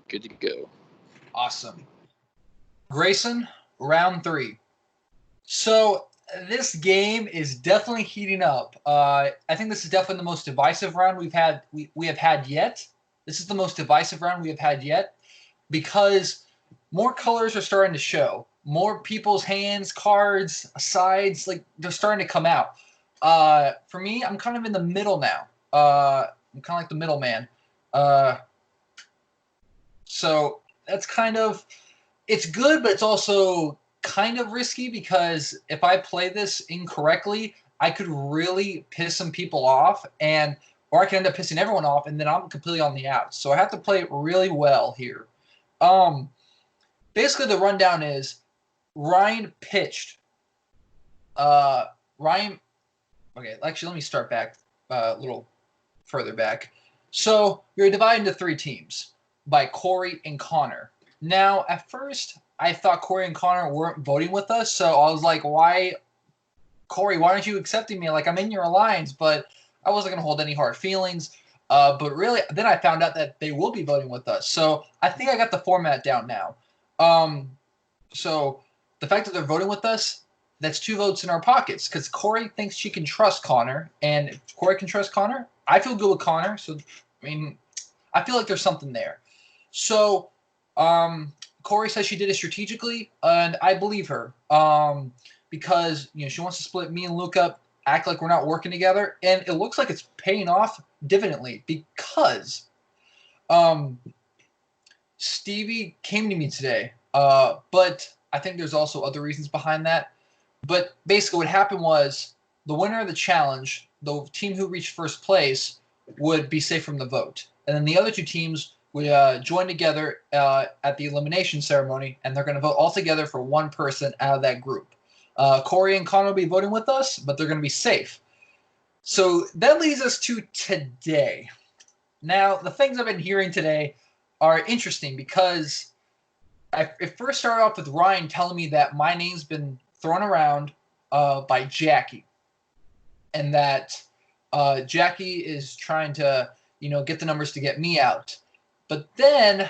Good to go. Awesome. Greyson, round 3. So this game is definitely heating up. I think this is definitely the most divisive round we have had yet. This is the most divisive round we have had yet because more colors are starting to show. More people's hands, cards, sides, like they're starting to come out. For me, I'm kind of in the middle now. I'm kind of like the middleman. So that's kind of, it's good, but it's also kind of risky because if I play this incorrectly, I could really piss some people off, or I could end up pissing everyone off, and then I'm completely on the outs. So I have to play it really well here. Basically, the rundown is Ryan pitched. Ryan. Okay, actually, let me start back a little further back. So you're divided into 3 teams by Corey and Connor. Now, at first, I thought Corey and Connor weren't voting with us, so I was like, why, Corey, why aren't you accepting me? Like, I'm in your alliance, but I wasn't going to hold any hard feelings. But really, then I found out that they will be voting with us. So I think I got the format down now. So the fact that they're voting with us, that's 2 votes in our pockets because Corey thinks she can trust Connor, and if Corey can trust Connor, I feel good with Connor. So, I mean, I feel like there's something there. So, Corey says she did it strategically, and I believe her. Because she wants to split me and Luke up, act like we're not working together, and it looks like it's paying off dividendly because Stevie came to me today. But I think there's also other reasons behind that. But basically, what happened was the winner of the challenge, the team who reached first place, would be safe from the vote, and then the other 2 teams would join together at the elimination ceremony, and they're going to vote all together for one person out of that group. Corey and Connor will be voting with us, but they're going to be safe. So that leads us to today. Now, the things I've been hearing today are interesting because it first started off with Ryan telling me that my name's been thrown around by Jackie, and that Jackie is trying to, get the numbers to get me out. But then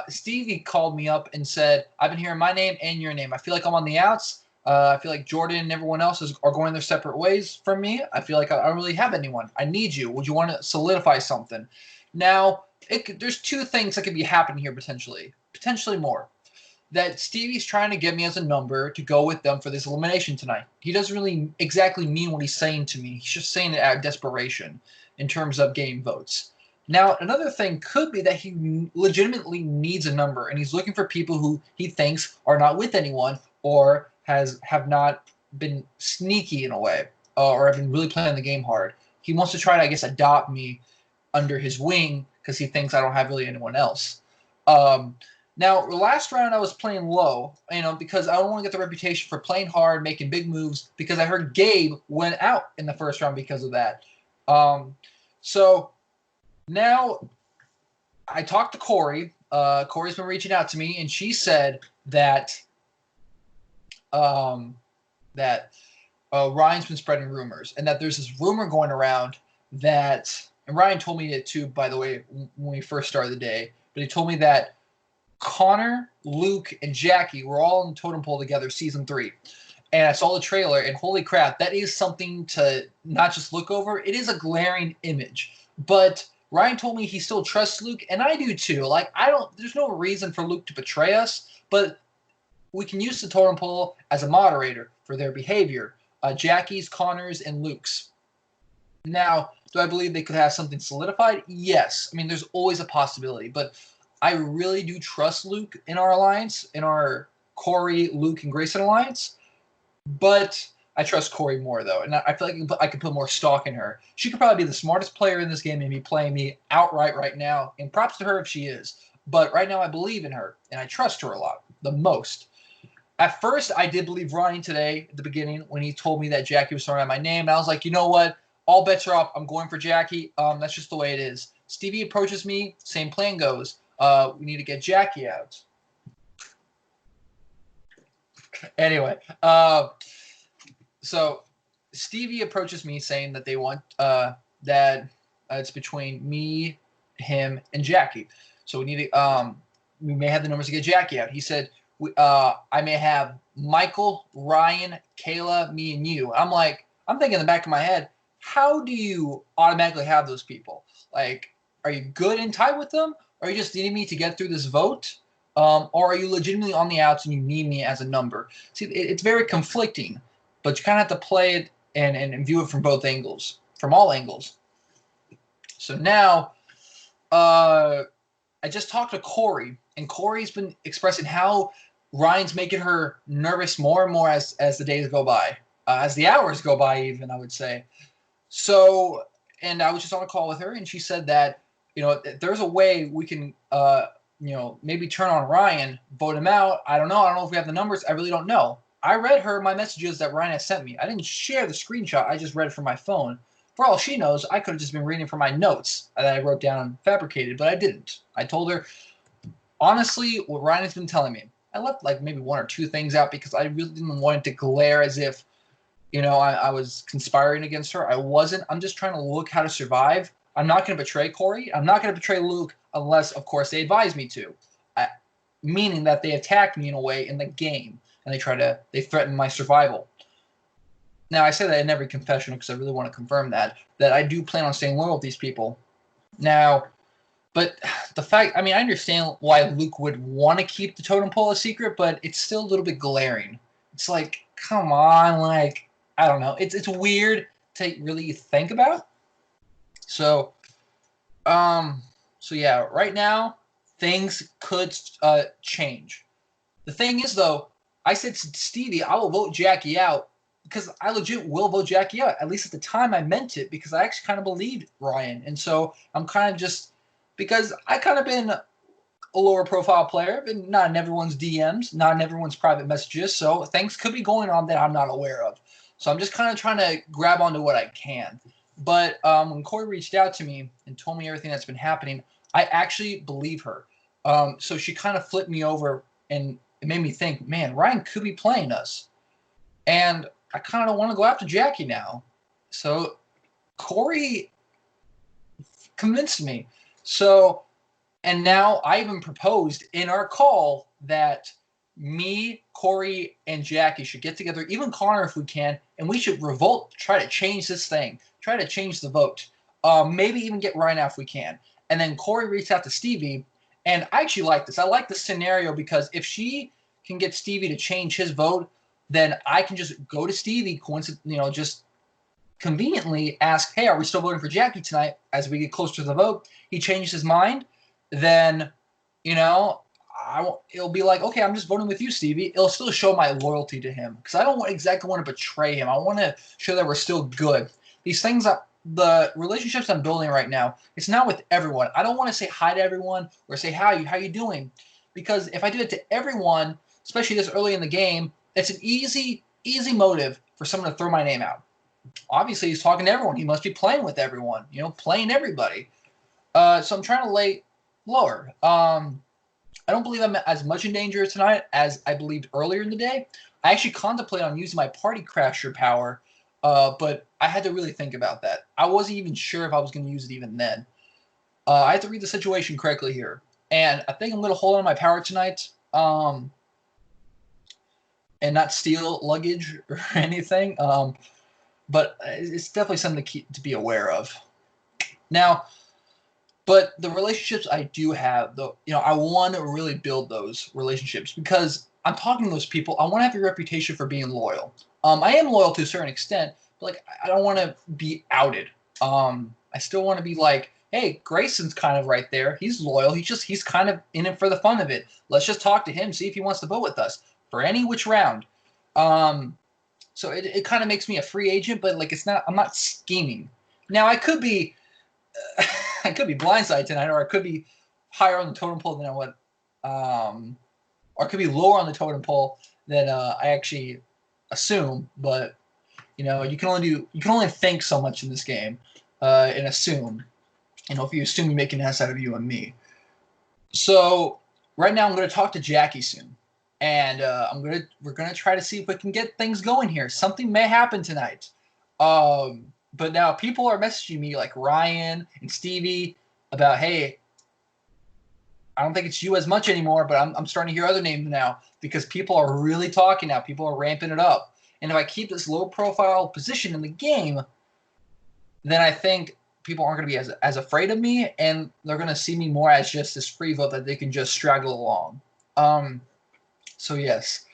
Stevie called me up and said, I've been hearing my name and your name. I feel like I'm on the outs. I feel like Jordan and everyone else are going their separate ways from me. I feel like I don't really have anyone. I need you. Would you want to solidify something? Now, there's 2 things that could be happening here potentially more. That Stevie's trying to get me as a number to go with them for this elimination tonight. He doesn't really exactly mean what he's saying to me. He's just saying it out of desperation in terms of game votes. Now, another thing could be that he legitimately needs a number, and he's looking for people who he thinks are not with anyone or have not been sneaky in a way, or have been really playing the game hard. He wants to try to, I guess, adopt me under his wing because he thinks I don't have really anyone else. Now, last round I was playing low, because I don't want to get the reputation for playing hard, making big moves, because I heard Gabe went out in the first round because of that. So now I talked to Corey. Corey's been reaching out to me, and she said that Ryan's been spreading rumors, and that there's this rumor going around that, and Ryan told me it too, by the way, when we first started the day, but he told me that Connor, Luke, and Jackie were all in the totem pole together season 3. And I saw the trailer, and holy crap, that is something to not just look over. It is a glaring image. But Ryan told me he still trusts Luke, and I do too. Like, there's no reason for Luke to betray us, but we can use the totem pole as a moderator for their behavior. Jackie's, Connor's, and Luke's. Now, do I believe they could have something solidified? Yes. I mean, there's always a possibility, but I really do trust Luke in our alliance, in our Corey, Luke, and Greyson alliance. But I trust Corey more, though, and I feel like I can put more stock in her. She could probably be the smartest player in this game and be playing me outright right now, and props to her if she is. But right now I believe in her, and I trust her a lot, the most. At first, I did believe Ryan today at the beginning when he told me that Jackie was throwing out my name, and I was like, you know what? All bets are off. I'm going for Jackie. That's just the way it is. Stevie approaches me, same plan goes. We need to get Jackie out. Anyway, so Stevie approaches me saying that they want that it's between me, him, and Jackie. So we need to we may have the numbers to get Jackie out. He said, I may have Michael, Ryan, Kayla, me, and you. I'm thinking in the back of my head, how do you automatically have those people? Like, are you good and tight with them? Or are you just needing me to get through this vote? Or are you legitimately on the outs and you need me as a number? See, it's very conflicting, but you kind of have to play it and view it from both angles, from all angles. So now, I just talked to Corey, and Corey's been expressing how Ryan's making her nervous more and more as the days go by, as the hours go by even, I would say. So, and I was just on a call with her, and she said that, there's a way we can, maybe turn on Ryan, vote him out. I don't know. I don't know if we have the numbers. I really don't know. I read her my messages that Ryan has sent me. I didn't share the screenshot. I just read it from my phone. For all she knows, I could have just been reading from my notes that I wrote down and fabricated, but I didn't. I told her, honestly, what Ryan has been telling me. I left like maybe one or two things out because I really didn't want it to glare as if, I was conspiring against her. I wasn't. I'm just trying to look how to survive. I'm not going to betray Corey. I'm not going to betray Luke unless, of course, they advise me to. Meaning that they attack me in a way in the game, and they threaten my survival. Now, I say that in every confessional because I really want to confirm that I do plan on staying loyal with these people. Now, but the fact, I understand why Luke would want to keep the totem pole a secret, but it's still a little bit glaring. It's like, come on, like, I don't know. It's weird to really think about. So, yeah, right now, things could change. The thing is, though, I said to Stevie, I will vote Jackie out because I legit will vote Jackie out. At least at the time I meant it because I actually kind of believed Ryan. And so I'm kind of just, because I kind of been a lower profile player, been not in everyone's DMs, not in everyone's private messages. So things could be going on that I'm not aware of. So I'm just kind of trying to grab onto what I can. But when Corey reached out to me and told me everything that's been happening, I actually believe her. So she kind of flipped me over, and it made me think, man, Ryan could be playing us. And I kind of want to go after Jackie now. So Corey convinced me. So, and now I even proposed in our call that me, Corey, and Jackie should get together, even Connor if we can, and we should revolt, try to change this thing, try to change the vote. Maybe even get Ryan out if we can. And then Corey reached out to Stevie, and I actually like this. I like this scenario because if she can get Stevie to change his vote, then I can just go to Stevie, just conveniently ask, hey, are we still voting for Jackie tonight? As we get closer to the vote, he changes his mind, then, it'll be like, okay, I'm just voting with you, Stevie. It'll still show my loyalty to him because I don't exactly want to betray him. I want to show that we're still good. These things, the relationships I'm building right now, it's not with everyone. I don't want to say hi to everyone or say, how you doing? Because if I do it to everyone, especially this early in the game, it's an easy motive for someone to throw my name out. Obviously, he's talking to everyone. He must be playing with everyone, playing everybody. So I'm trying to lay lower. I don't believe I'm as much in danger tonight as I believed earlier in the day. I actually contemplate on using my party crasher power, but I had to really think about that. I wasn't even sure if I was going to use it even then. I have to read the situation correctly here. And I think I'm going to hold on my power tonight. And not steal luggage or anything. But it's definitely something to be aware of. Now, but the relationships I do have, though, I want to really build those relationships because I'm talking to those people. I want to have a reputation for being loyal. I am loyal to a certain extent, but I don't want to be outed. I still want to be like, hey, Greyson's kind of right there. He's loyal. He's kind of in it for the fun of it. Let's just talk to him, see if he wants to vote with us for any which round. So it kind of makes me a free agent, but I'm not scheming. Now I could be blindsided tonight, or I could be higher on the totem pole than I would, or I could be lower on the totem pole than I actually assume. But you can only think so much in this game and assume. If you assume, you make an ass out of you and me. So right now I'm going to talk to Jackie soon. And we're gonna try to see if we can get things going here. Something may happen tonight. But now people are messaging me like Ryan and Stevie about, hey, I don't think it's you as much anymore, but I'm starting to hear other names now because people are really talking now. People are ramping it up. And if I keep this low profile position in the game, then I think people aren't going to be as afraid of me, and they're going to see me more as just this free vote that they can just straggle along. So yes,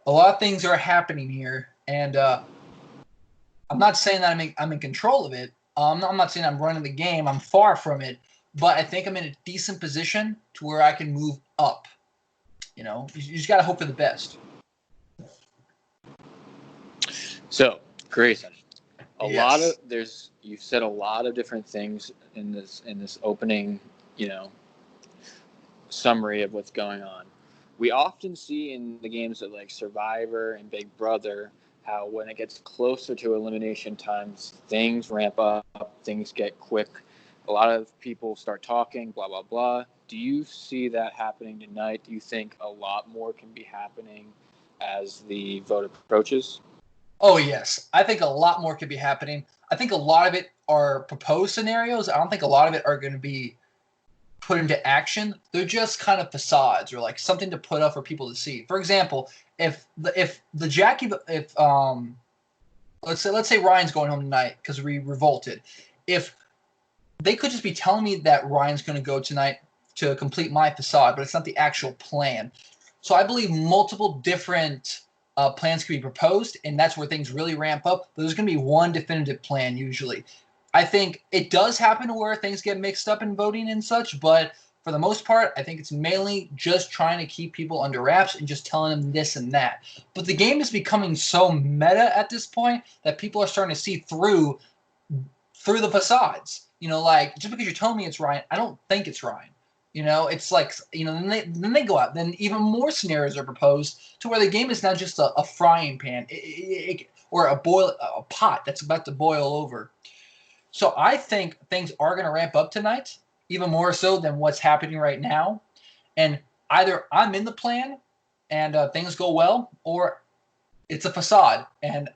a lot of things are happening here, and I'm not saying that I'm in control of it. I'm not saying I'm running the game. I'm far from it, but I think I'm in a decent position to where I can move up. You know, you just got to hope for the best. So, Grayson, Yes. you've said a lot of different things in this opening, summary of what's going on. We often see in the games of like Survivor and Big Brother how when it gets closer to elimination times, things ramp up, things get quick. A lot of people start talking, blah, blah, blah. Do you see that happening tonight? Do you think a lot more can be happening as the vote approaches? Oh, yes. I think a lot more could be happening. I think a lot of it are proposed scenarios. I don't think a lot of it are going to be put into action. They're just kind of facades or like something to put up for people to see. For example, if the Jackie if let's say Ryan's going home tonight because we revolted. If they could just be telling me that Ryan's going to go tonight to complete my facade, but it's not the actual plan. So I believe multiple different plans can be proposed, and that's where things really ramp up. There's going to be one definitive plan usually. I think it does happen where things get mixed up in voting and such, but for the most part, I think it's mainly just trying to keep people under wraps and just telling them this and that. But the game is becoming so meta at this point that people are starting to see through the facades. You know, like just because you're telling me it's Ryan, I don't think it's Ryan. You know, it's like, you know, then they go out. Then even more scenarios are proposed to where the game is not just a frying pan or a pot that's about to boil over. So I think things are going to ramp up tonight, even more so than what's happening right now. And either I'm in the plan and things go well, or it's a facade and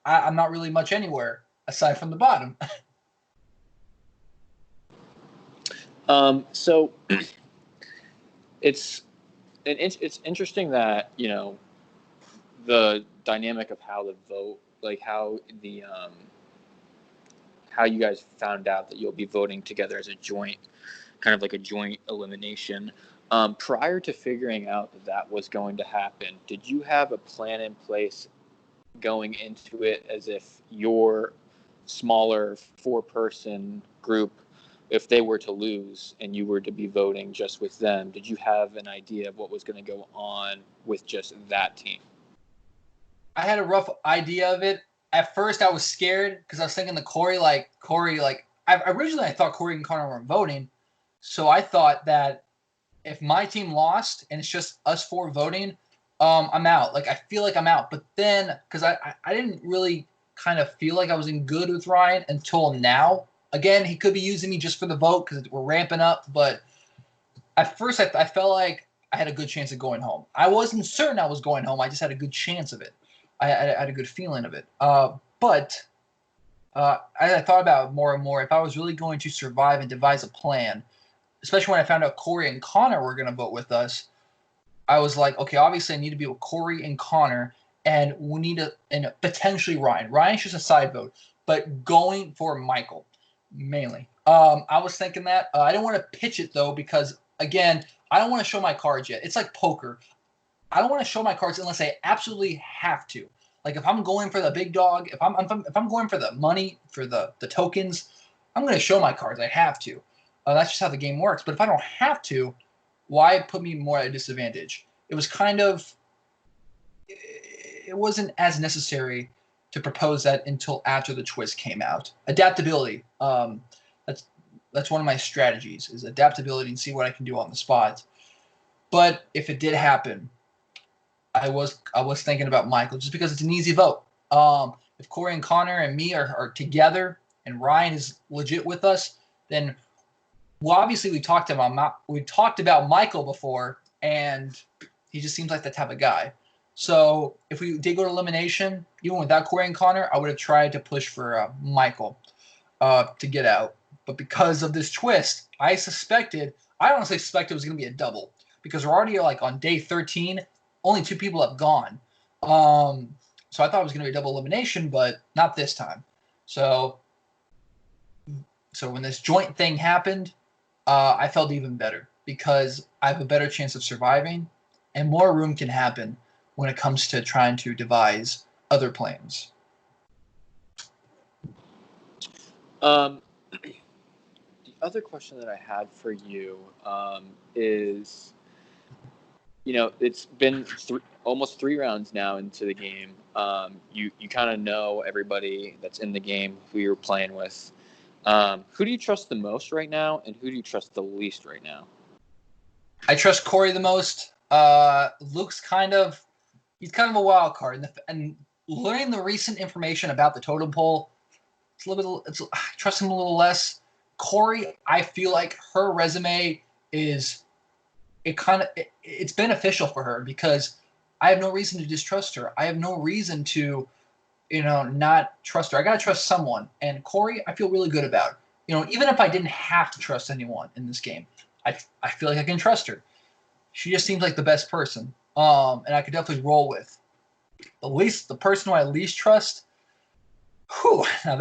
I'm not really much anywhere aside from the bottom. So it's interesting that the dynamic of how the vote, like how you guys found out that you'll be voting together as a joint, kind of like a joint elimination. Prior to figuring out that was going to happen, did you have a plan in place going into it as if your smaller 4-person group, if they were to lose and you were to be voting just with them, did you have an idea of what was going to go on with just that team? I had a rough idea of it. At first, I was scared because I was thinking Corey, originally I thought Corey and Connor weren't voting. So I thought that if my team lost and it's just us 4 voting, I'm out. Like, I feel like I'm out. But then, because I didn't really kind of feel like I was in good with Ryan until now. Again, he could be using me just for the vote because we're ramping up. But at first, I felt like I had a good chance of going home. I wasn't certain I was going home. I just had a good chance of it. I had a good feeling of it. But as I thought about it more and more, if I was really going to survive and devise a plan, especially when I found out Corey and Connor were going to vote with us, I was like, okay, obviously I need to be with Corey and Connor, and we need and potentially Ryan. Ryan's just a side vote, but going for Michael mainly. I was thinking that. I didn't want to pitch it though because again, I don't want to show my cards yet. It's like poker. I don't want to show my cards unless I absolutely have to. Like if I'm going for the big dog, if I'm going for the money, for the tokens, I'm going to show my cards. I have to. That's just how the game works. But if I don't have to, why put me more at a disadvantage? It was kind of, it wasn't as necessary to propose that until after the twist came out. Adaptability. That's one of my strategies is adaptability and see what I can do on the spot. But if it did happen, I was thinking about Michael just because it's an easy vote. If Corey and Connor and me are together and Ryan is legit with us, then obviously we talked about Michael before, and he just seems like that type of guy. So if we did go to elimination, even without Corey and Connor, I would have tried to push for Michael to get out. But because of this twist, I honestly suspected it was going to be a double because we're already like on day 13. Only 2 people have gone. So I thought it was going to be a double elimination, but not this time. So when this joint thing happened, I felt even better because I have a better chance of surviving, and more room can happen when it comes to trying to devise other plans. The other question that I had for you is, it's been almost 3 rounds now into the game. You kind of know everybody that's in the game, who you're playing with. Who do you trust the most right now, and who do you trust the least right now? I trust Corey the most. Luke's he's kind of a wild card, and learning the recent information about the totem pole, I trust him a little less. Corey, I feel like her resume it's beneficial for her because I have no reason to distrust her. I have no reason to, not trust her. I gotta trust someone, and Corey, I feel really good about. Even if I didn't have to trust anyone in this game, I feel like I can trust her. She just seems like the best person, and I could definitely roll with. The person who I least trust. Whew, now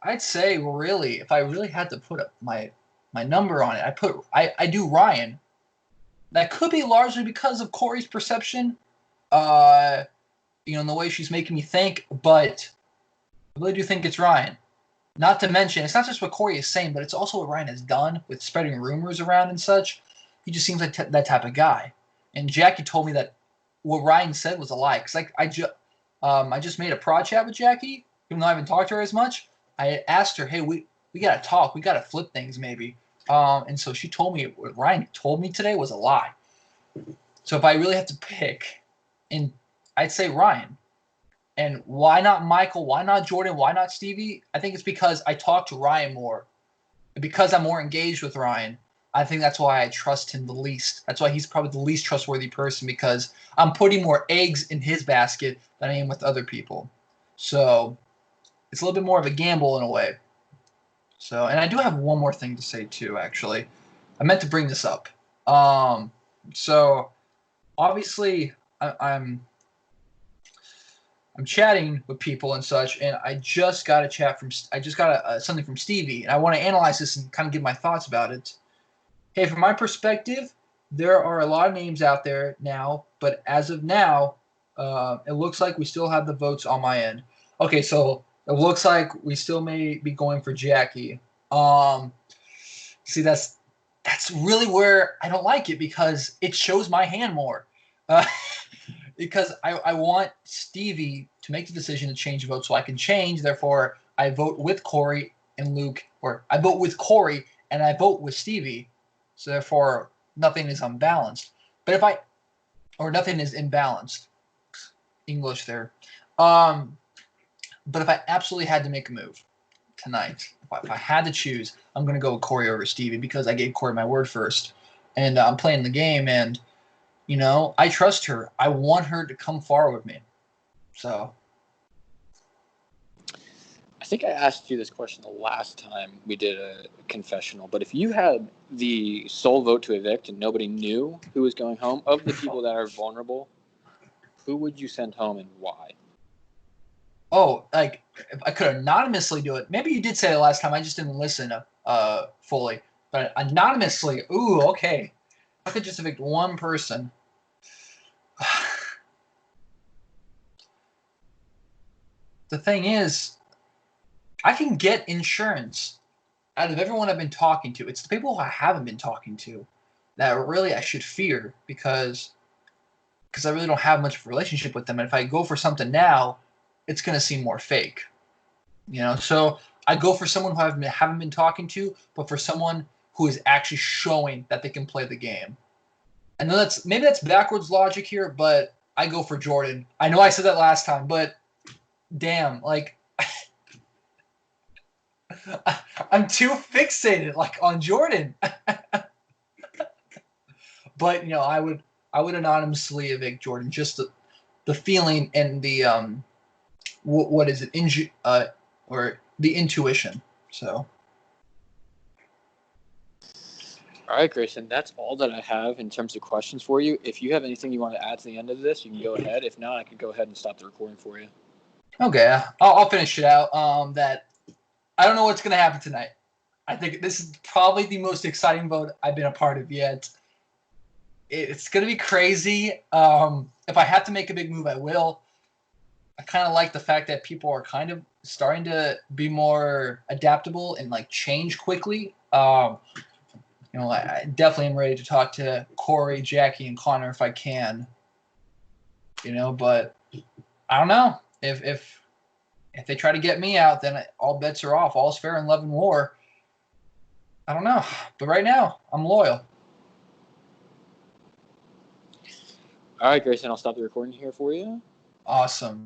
I'd say really, if I really had to put up my number on it, I do Ryan. That could be largely because of Corey's perception, in the way she's making me think, but I really do think it's Ryan. Not to mention, it's not just what Corey is saying, but it's also what Ryan has done with spreading rumors around and such. He just seems like that type of guy. And Jackie told me that what Ryan said was a lie. Because I just made a prod chat with Jackie, even though I haven't talked to her as much. I asked her, hey, we got to talk. We got to flip things maybe. And so she told me what Ryan told me today was a lie. So if I really have to pick, and I'd say Ryan. And why not Michael? Why not Jordan? Why not Stevie? I think it's because I talk to Ryan more. Because I'm more engaged with Ryan, I think that's why I trust him the least. That's why he's probably the least trustworthy person, because I'm putting more eggs in his basket than I am with other people. So it's a little bit more of a gamble in a way. So, and I do have one more thing to say too, actually. I meant to bring this up. So obviously I'm chatting with people and such, and I just got something from Stevie, and I want to analyze this and kind of give my thoughts about it. Hey, from my perspective, there are a lot of names out there now, but as of now, it looks like we still have the votes on my end. Okay, so it looks like we still may be going for Jackie. See, that's really where I don't like it, because it shows my hand more. Because I want Stevie to make the decision to change the vote so I can change. Therefore, I vote with Corey and Luke, or I vote with Corey and I vote with Stevie. So therefore, nothing is unbalanced. Or nothing is imbalanced. English there. But if I absolutely had to make a move tonight, if I had to choose, I'm going to go with Corey over Stevie, because I gave Corey my word first. And I'm playing the game, and I trust her. I want her to come far with me. So. I think I asked you this question the last time we did a confessional, but if you had the sole vote to evict and nobody knew who was going home, of the people that are vulnerable, who would you send home and why? Oh, like, if I could anonymously do it. Maybe you did say it last time. I just didn't listen fully. But anonymously, ooh, okay. I could just evict one person. The thing is, I can get insurance out of everyone I've been talking to. It's the people who I haven't been talking to that really I should fear, because I really don't have much of a relationship with them. And if I go for something now, it's going to seem more fake. So I go for someone who I haven't been talking to, but for someone who is actually showing that they can play the game. I know maybe that's backwards logic here, but I go for Jordan. I know I said that last time, but damn, like, I'm too fixated on Jordan. But I would anonymously evict Jordan, just the feeling and the what is it, or the intuition. So All right, Grayson, that's all that I have in terms of questions for you. If you have anything you want to add to the end of this, you can go ahead. If not, I can go ahead and stop the recording for you. Okay, I'll finish it out. That I don't know what's going to happen tonight. I think this is probably the most exciting vote I've been a part of yet. It's going to be crazy. If I have to make a big move, I will. I kind of like the fact that people are kind of starting to be more adaptable and like change quickly. I definitely am ready to talk to Corey, Jackie, and Connor if I can. But I don't know if they try to get me out, then all bets are off. All's fair in love and war. I don't know, but right now I'm loyal. All right, Grayson, I'll stop the recording here for you. Awesome.